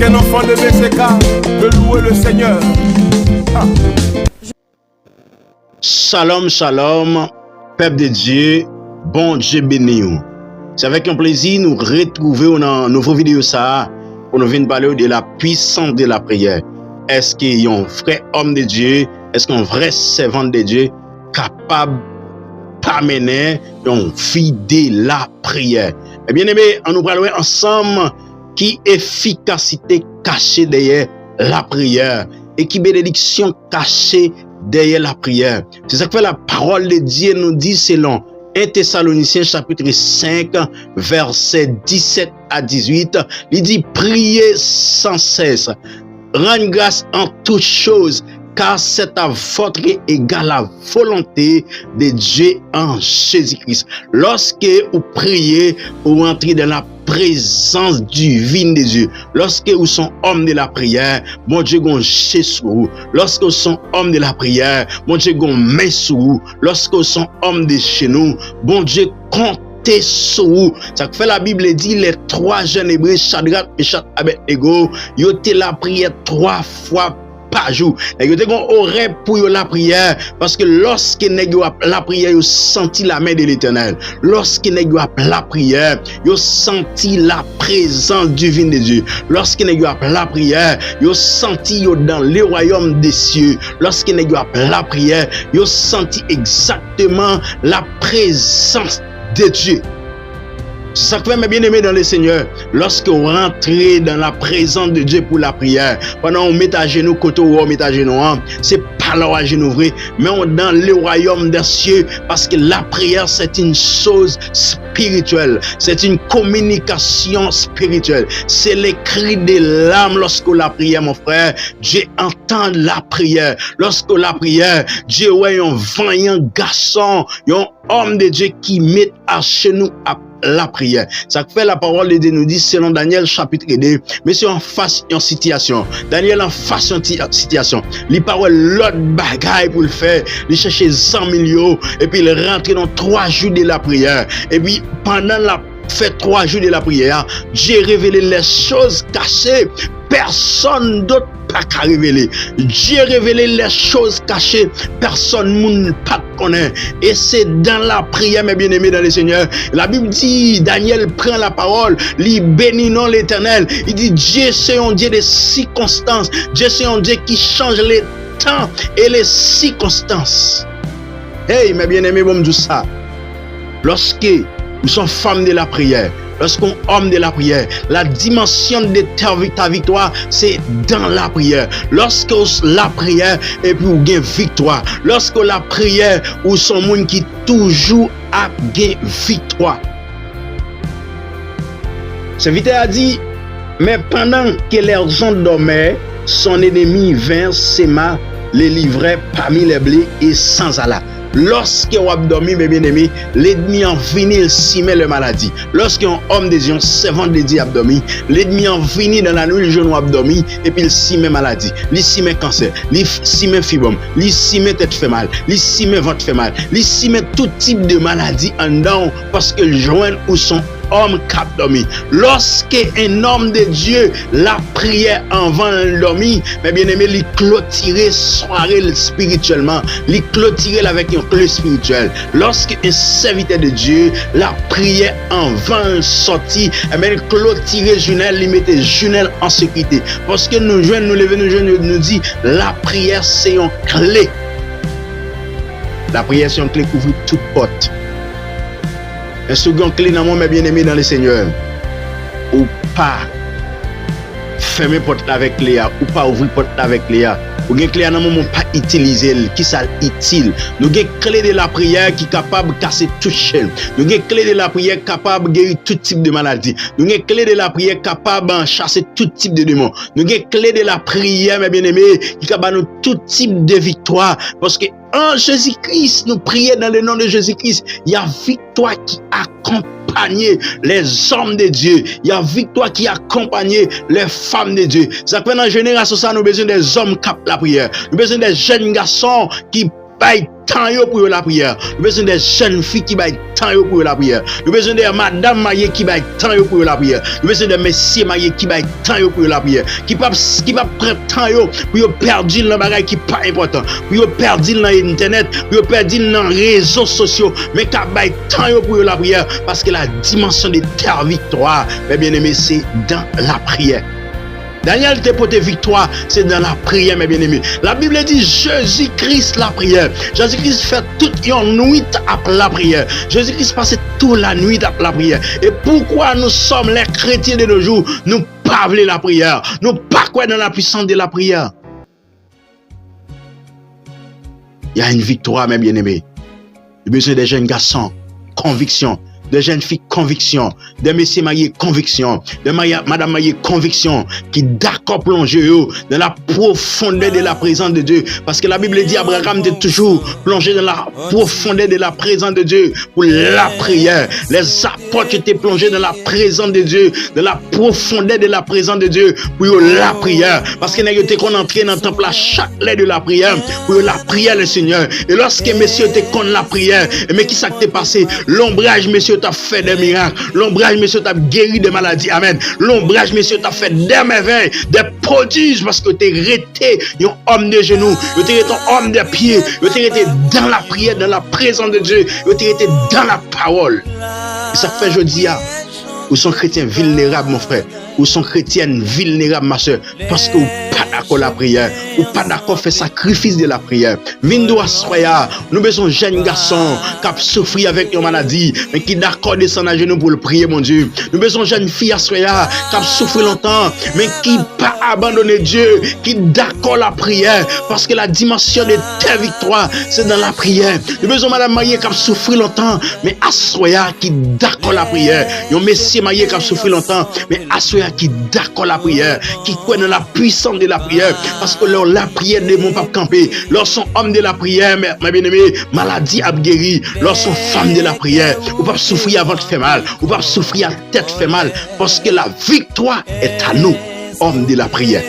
qu'un enfant de BCK de louer le Seigneur. Ah. Shalom, shalom, peuple de Dieu, bon Dieu béni. C'est avec un plaisir nous retrouver dans une nouvelle vidéo ça pour nous venir parler de la puissance de la prière. Est-ce qu'il y a un vrai homme de Dieu, est-ce qu'un vrai servant de Dieu capable d'amener une vie de la prière? Et bien aimé, on nous parlera ensemble qui efficacité cachée derrière la prière et qui bénédiction cachée derrière la prière. C'est ça que fait la parole de Dieu nous dit selon 1 Thessaloniciens chapitre 5 verset 17 à 18. Il dit priez sans cesse, rendez grâce en toutes choses, car c'est à votre égale la volonté de Dieu en Jésus-Christ. Lorsque vous priez, vous entrez dans la présence divine de Dieu. Lorsque vous sont homme de la prière, mon Dieu gon chez sur vous. Lorsque vous sont homme de la prière, mon Dieu gon met sur vous. Lorsque vous sont homme de chez nous, bon Dieu comptez sur vous. Ça fait la Bible dit les trois jeunes hébreux, Shadrach, Meshach, Abednego, ils ont la prière 3 fois par jour. Ils ont oreille pour la prière parce que lorsque la prière, ils senti la main de l'Éternel. Lorsque la prière, ils senti la présence divine de Dieu. Lorsque la prière, ils senti dans le royaume des cieux. Lorsque la prière, ils senti exactement la présence de Dieu. C'est ça que fait mes bien-aimés dans le Seigneur. Lorsque vous rentrez dans la présence de Dieu pour la prière, pendant on met à genoux, côté où on met à genoux, c'est pas là à genoux vrai, mais on dans le royaume des cieux, parce que la prière c'est une chose spirituelle, c'est une communication spirituelle, c'est les cris de l'âme lorsque la prière, mon frère, Dieu entend la prière. Lorsque la prière, Dieu ouais un vaillant garçon, un homme de Dieu qui met à genoux à la prière. Ça fait la parole de Dieu nous dit selon Daniel chapitre 2, mais c'est en face en situation. Daniel en face en situation. Il parle l'autre bagaille pour le faire. Il cherche 100 millions et puis il rentre dans 3 jours de la prière. Et puis pendant la fait 3 jours de la prière, j'ai révélé les choses cachées. Personne d'autre pas qu'à révéler. Dieu révélé les choses cachées. Personne ne pas connaît. Et c'est dans la prière, mes bien-aimés dans le Seigneur. La Bible dit, Daniel prend la parole, il bénit non l'Éternel. Il dit, Dieu c'est un Dieu de circonstances. Dieu c'est un Dieu qui change les temps et les circonstances. Hey, mes bien-aimés, bon me dire ça. Lorsque nous sommes femmes de la prière, lorsqu'on homme de la prière, la dimension de ta victoire, c'est dans la prière. Lorsque la prière, et puis vous gagnez victoire. Lorsque la prière, ou son monde qui toujours a gagné victoire. Serviteur a dit, mais pendant que leurs gens dormaient, son ennemi vint s'aimer, les livrait parmi les blés et sans Allah. Lorsque vous avez dormi, mes bien-aimés, l'ennemi en venu simer la maladie. Lorsque un homme de Dieu, un servant de Dieu a dormi, l'ennemi en venu dans la nuit, le jeune a dormi, et puis il simer maladie, il simer cancer, il simer fibrome, il simer tête fait mal, il simer ventre fait mal, il simer tout type de maladie en dedans parce que le joint ou son homme cap dormi. Lorsque un homme de Dieu la prière avant dormi, mais bien aimé, il clôturer soirée spirituellement, il clôturer avec un clé spirituel. Lorsque un serviteur de Dieu la prière avant sortie, et bien il clôturer journal, il mettait journal en sécurité. Parce que nous jeunes, nous lever, nous jeunes, nous dit la prière c'est une clé. La prière c'est une clé qui ouvre toute porte. Un second clé dans mon bien-aimé dans le Seigneur. Ou pas fermer porte avec Léa, ou pas ouvrir porte avec Léa. Ou gen clé dans moment pas utiliser qui ça utile. Nous gen clé de la prière qui capable casser toute chaîne. Nous gen clé de la prière capable guérir tout type de maladie. Nous gen clé de la prière capable chasser tout type de démons. Nous gen clé de la prière mes bien-aimés qui capable nous tout type de victoire parce que en Jésus-Christ, nous prions dans le nom de Jésus-Christ. Il y a victoire qui accompagne les hommes de Dieu. Il y a victoire qui accompagne les femmes de Dieu. Ça fait dans la génération, ça, nous avons besoin des hommes qui capent la prière. Nous avons besoin des jeunes garçons qui bail temps pour la prière. Nous besoin des jeunes filles qui bail temps pour la prière. Nous besoin des madame mariées qui bail temps pour la prière. Nous besoin des messieurs mariés qui bail temps pour la prière. Qui pas prendre temps pour perdre dans bagage qui pas important. Pour perdre dans internet, pour perdre dans réseaux sociaux, mais qui bail temps pour la prière parce que la dimension de ta victoire, mes bien-aimés, c'est dans la prière. Daniel te porté victoire, c'est dans la prière, mes bien-aimés. La Bible dit Jésus-Christ la prière. Jésus-Christ fait toute une nuit après la prière. Jésus-Christ passe toute la nuit après la prière. Et pourquoi nous sommes les chrétiens de nos jours, nous pas voulons la prière, nous pas quoi dans la puissance de la prière. Il y a une victoire, mes bien-aimés. Il y a besoin des jeunes garçons, conviction. Des jeunes filles, conviction. Des messieurs mariés, conviction. Des madame mariées, conviction. Qui d'accord plonger dans la profondeur de la présence de Dieu. Parce que la Bible dit Abraham était toujours plongé dans la profondeur de la présence de Dieu pour la prière. Les apôtres étaient plongés dans la présence de Dieu, dans la profondeur de la présence de Dieu pour la prière. Parce que nous étions entrés dans le temple à chaque heure de la prière pour la prière le Seigneur. Et lorsque messieurs étaient contre la prière, mais qui s'est passé? L'ombrage, messieurs, t'a fait des miracles. L'ombrage, monsieur, t'a guéri des maladies. Amen. L'ombrage, monsieur, t'a fait des merveilles, des prodiges, parce que t'es resté un homme de genoux, t'es resté un homme de pieds, t'es resté dans la prière, dans la présence de Dieu, t'es resté dans la parole. Et ça fait jeudi, ou sont chrétiens vulnérables, mon frère, ou sont chrétiennes vulnérables, ma soeur, parce que vous pas d'accord la prière, ou pas d'accord faire sacrifice de la prière. Vindo assoya, nous besoin jeunes garçons qui souffrent avec une maladie, mais qui d'accord descendre à genoux pour le prier, mon Dieu. Nous besoin jeunes filles assoya qui souffrent longtemps, mais qui pas abandonner Dieu, qui d'accord la prière, parce que la dimension de ta victoire, c'est dans la prière. Nous besoin madame mariée qui souffre longtemps, mais assoya qui d'accord la prière. Yon messieurs mariés qui souffrent longtemps, mais assoya qui d'accord la prière, qui croit dans la puissance de la prière, parce que leur la prière de mon pape campé, leur sont hommes de la prière, mes bien-aimés, maladie a guéri, leur sont femmes de la prière, ou pas souffrir avant de faire mal, ou pas souffrir à tête fait mal, parce que la victoire est à nous, hommes de la prière.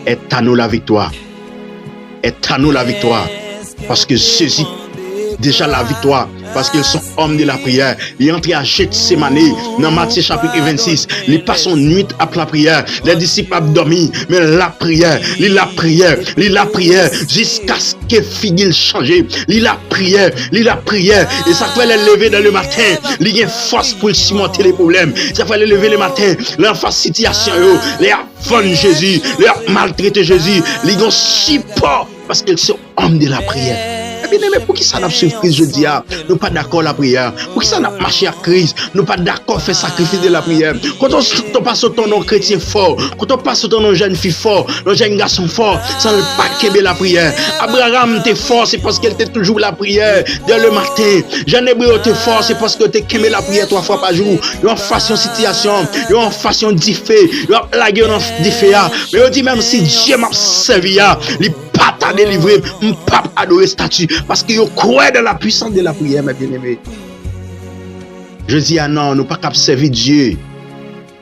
Est à nous la victoire. Est à nous la victoire. Parce que Jésus déjà la victoire. Parce qu'ils sont hommes de la prière. Ils entrent à Gethsémane dans Matthieu chapitre 26. Ils passent une nuit après la prière. Les disciples ont dormi. Mais la prière, jusqu'à ce que figure change. La prière. Et ça fait les lever dans le matin. Il y a force pour surmonter les problèmes. Ça fait les lever le matin. Leur face situation, les affronter Jésus, les maltraiter Jésus. Ils ont support parce qu'ils sont hommes de la prière. Mais pour qui ça n'a surprise jeudi, nous pas d'accord la prière. Pour qui ça n'a marché à crise, nous pas d'accord faire sacrifice de la prière. Quand on passe ton nom chrétien fort, quand on passe ton nom jeune fille fort, nos jeunes garçons fort, ça ne pas qu'aimer la prière. Abraham était fort, c'est parce qu'elle était toujours la prière dès le matin. Jean Hébreu était fort, c'est parce que tu aimé la prière 3 fois par jour. Ils ont façon situation, ils ont façon diffé, ils ont la guerre en diffé. Mais on dit même si Dieu m'a servi, il pas t'a délivré, pas adorer statut, parce que vous croyez dans la puissance de la prière, mes bien-aimés. Je dis, non, nous pas qu'à servir Dieu.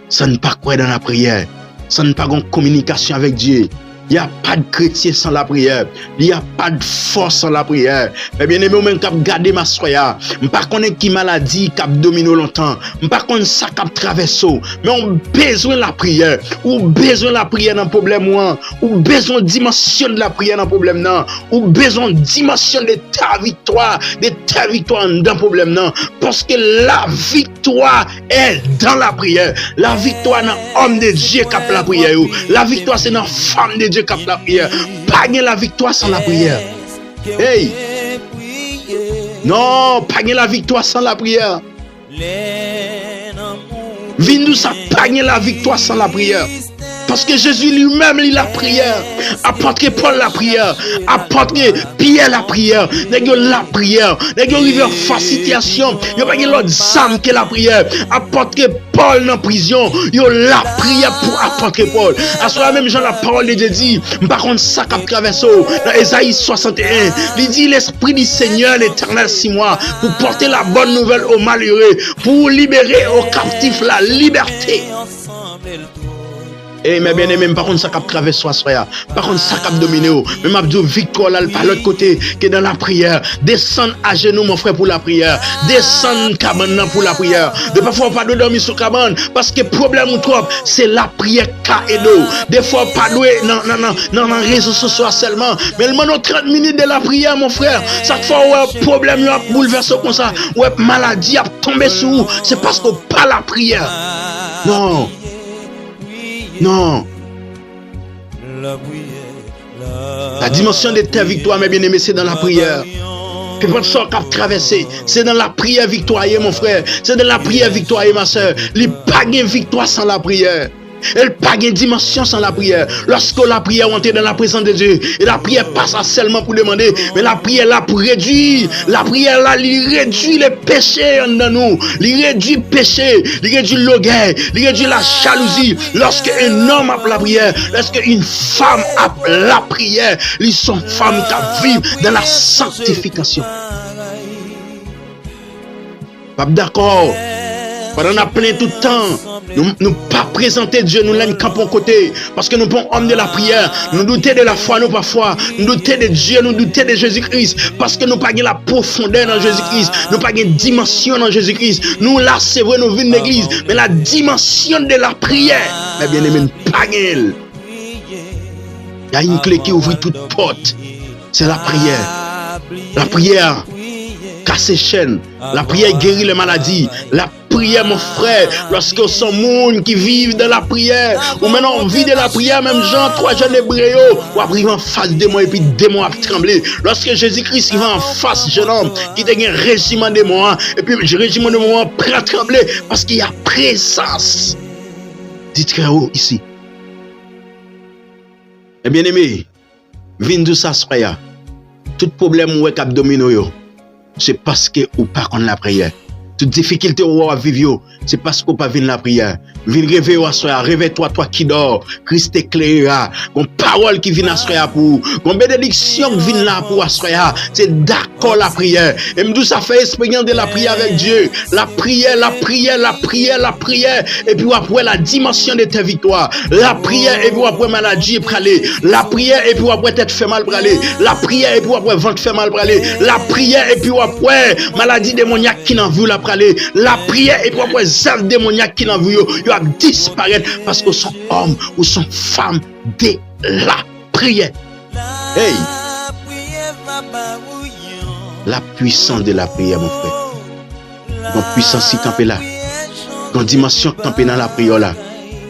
Ça ne pas croire dans la prière. Ça ne pas en communication avec Dieu. Il n'y a pas de chrétien sans la prière. Il n'y a pas de force sans la prière. Mais bien aimé, même quand garder ma soya, je ne sais pas qui maladie qui domine longtemps. Je ne sais pas ça qui traverse. Mais on a besoin de la prière. Ou besoin de la prière dans le problème. Ou besoin de dimension de la prière dans le problème. Ou besoin de dimension de ta victoire. De ta victoire dans le problème. Parce que la victoire est dans la prière. La victoire dans l'homme de Dieu qui a la prière. La victoire c'est dans la femme de Dieu. Cap la prière. Pas gagner la victoire sans la prière. Hey! Non, pas gagner la victoire sans la prière. Vindou ça pas gagner la victoire sans la prière. Parce que Jésus lui-même lit la prière. Apôtre Paul la prière. Apôtre Pierre la prière. N'est-ce la prière. N'est-ce arrivé en face situation. Il n'y a pas l'autre âme que la prière. Apôtre Paul dans prison. Il y a la prière pour apôtre Paul. À ce moment même Jean la parole de Dieu dit. Par contre ça qui traverse dans Ésaïe 61. Il dit l'esprit du Seigneur l'Éternel 6 mois pour porter la bonne nouvelle aux malheureux, pour libérer aux captifs la liberté. Et mes bien-aimés, par contre, ça cap traverser soya. Par contre, ça cap dominer. Mais m'a dit victoire là par l'autre côté, qui est dans la prière. Descendre à genoux, mon frère, pour la prière. Descendre cabane pour la prière. De parfois pas de dormir sur cabane, parce que problème ou trop, c'est la prière caedo. Des fois pas doué dans les réseaux sociaux seulement. Mais le moment 30 minutes de la prière, mon frère, chaque fois ouais problème a bouleversé comme ça, ouais maladie a tombé sur vous, c'est parce que pas la prière. Non. Non. La dimension de ta victoire, mes bien-aimés, c'est dans la prière. Puis pour ça qu'on a traversé, c'est dans la prière victoire, mon frère. C'est dans la prière victoire, ma soeur. Il n'y a pas de victoire sans la prière. Elle pas de dimension sans la prière. Lorsque la prière entre dans la présence de Dieu, et la prière passe seulement pour demander, mais la prière là pour réduire. La prière là, il réduit les péchés en nous. Il réduit le péché, il réduit l'orgueil, il réduit la jalousie. Lorsque un homme a la prière, lorsque une femme a la prière, ils sont femmes qui vivent dans la sanctification. Pas d'accord. Pendant on a plein tout le temps, nous pas présenter Dieu, nous l'avons campé côté, parce que nous sommes hommes de la prière, nous doutons de la foi, nous parfois, nous doutons de Dieu, nous doutons de Jésus-Christ, parce que nous pas la profondeur dans Jésus-Christ, nous pas une dimension dans Jésus-Christ. Nous là, c'est vrai, nous venons de l'église, mais la dimension de la prière, mais bien aimé, nous pas elle. Il y a une clé qui ouvre toute porte, c'est la prière. La prière casse les chaînes, la prière guérit les maladies, la prière, mon frère, lorsque sont monde qui vivent de la prière, ou maintenant on vit de la prière, même Jean, 3 jeunes hébreux, ou arrive en face de moi et puis démons a tremblé. Lorsque Jésus-Christ il va en face, jeune homme, qui a un régiment de moi, et puis le régiment de moi prend à trembler, parce qu'il y a présence. Dites très haut ici. Et bien aimé, vin de ça soya. Tout problème ou est cap domino yo, c'est parce que ou pas qu'on la prière. Toute difficulté ou à vivre, c'est parce qu'on pas vient la prière. Viens rêver au soir, réveille-toi, toi qui dors. Christ éclairera. Une parole qui vient à soir pour, une bénédiction qui vient là pour soir. C'est d'accord la prière. Et me dit ça fait expérience de la prière avec Dieu. La prière, la prière, la prière, la prière. Et puis après la dimension de tes victoires. La prière et puis après maladie et praler. La prière et puis après tête fait mal praler. La prière et puis après ventre fait mal praler. La prière et puis après maladie démoniaque qui n'en veut la praler. La prière et puis après zèle démoniaque qui n'en veut yo a disparaître parce que sont hommes ou sont femmes de la prière. Hey! La puissance de la prière, mon frère. La puissance qui campe là. La dimension qui campe dans la prière là.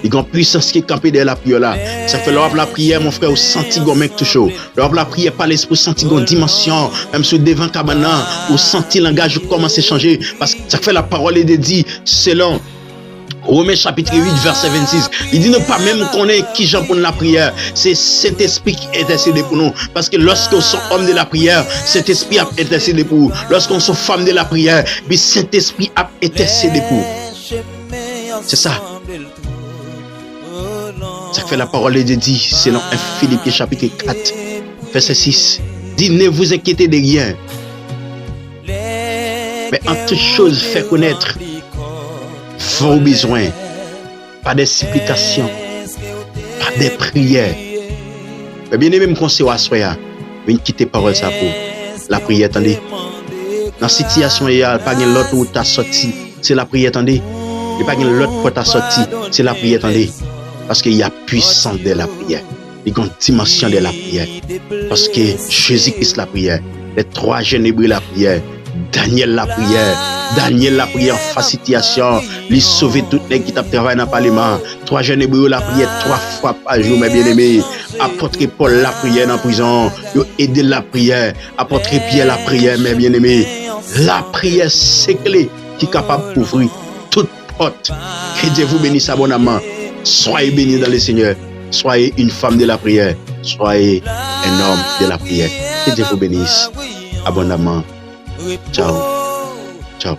Il y a une puissance qui est campée dans la prière là. Ça fait l'heure la prière, mon frère, au senti qu'on mec toujours. L'heure la prière par l'esprit, senti qu'on dimension. Même sur devant cabana, au senti langage commence à changer. Parce que ça fait la parole est dit selon Romains chapitre 8, verset 26. Il dit ne pas même connaître qui j'en pour la prière. C'est cet esprit qui intercède pour nous. Parce que lorsqu'on sont hommes de la prière, cet esprit a intercédé pour nous. Lorsqu'on sont femmes de la prière, puis cet esprit a intercédé pour nous. C'est ça. Ça fait la parole de Dieu selon 1 Philippiens chapitre 4 verset 6. Dit ne vous inquiétez de rien, mais en toute chose fait connaître vos besoins par des supplications, par des prières. Mais bien aimé me conseille à soya, venez quitter parole ça pour la prière. Attendez, dans la situation il y a pas de l'autre où tu as sorti, c'est la prière. Attendez, il n'y a pas de l'autre où tu as sorti, c'est la prière. Attendez. Parce qu'il y a puissance de la prière. Il y a une dimension de la prière. Parce que Jésus-Christ la prière. Les 3 jeunes hébreux la prière. Daniel la prière. Daniel la prière en face situation. Il sauver toutes les qui travaillent dans le Parlement. 3 jeunes hébreux la prière 3 fois par jour, mes bien-aimés. Apôtre Paul la prière dans la prison. Il aide la prière. Apôtre Pierre la prière, mes bien-aimés. La prière, c'est clé qui est capable d'ouvrir toute porte. Que Dieu vous bénisse abondamment. Soyez bénis dans le Seigneur. Soyez une femme de la prière. Soyez un homme de la prière. Que Dieu vous bénisse abondamment. Ciao. Ciao.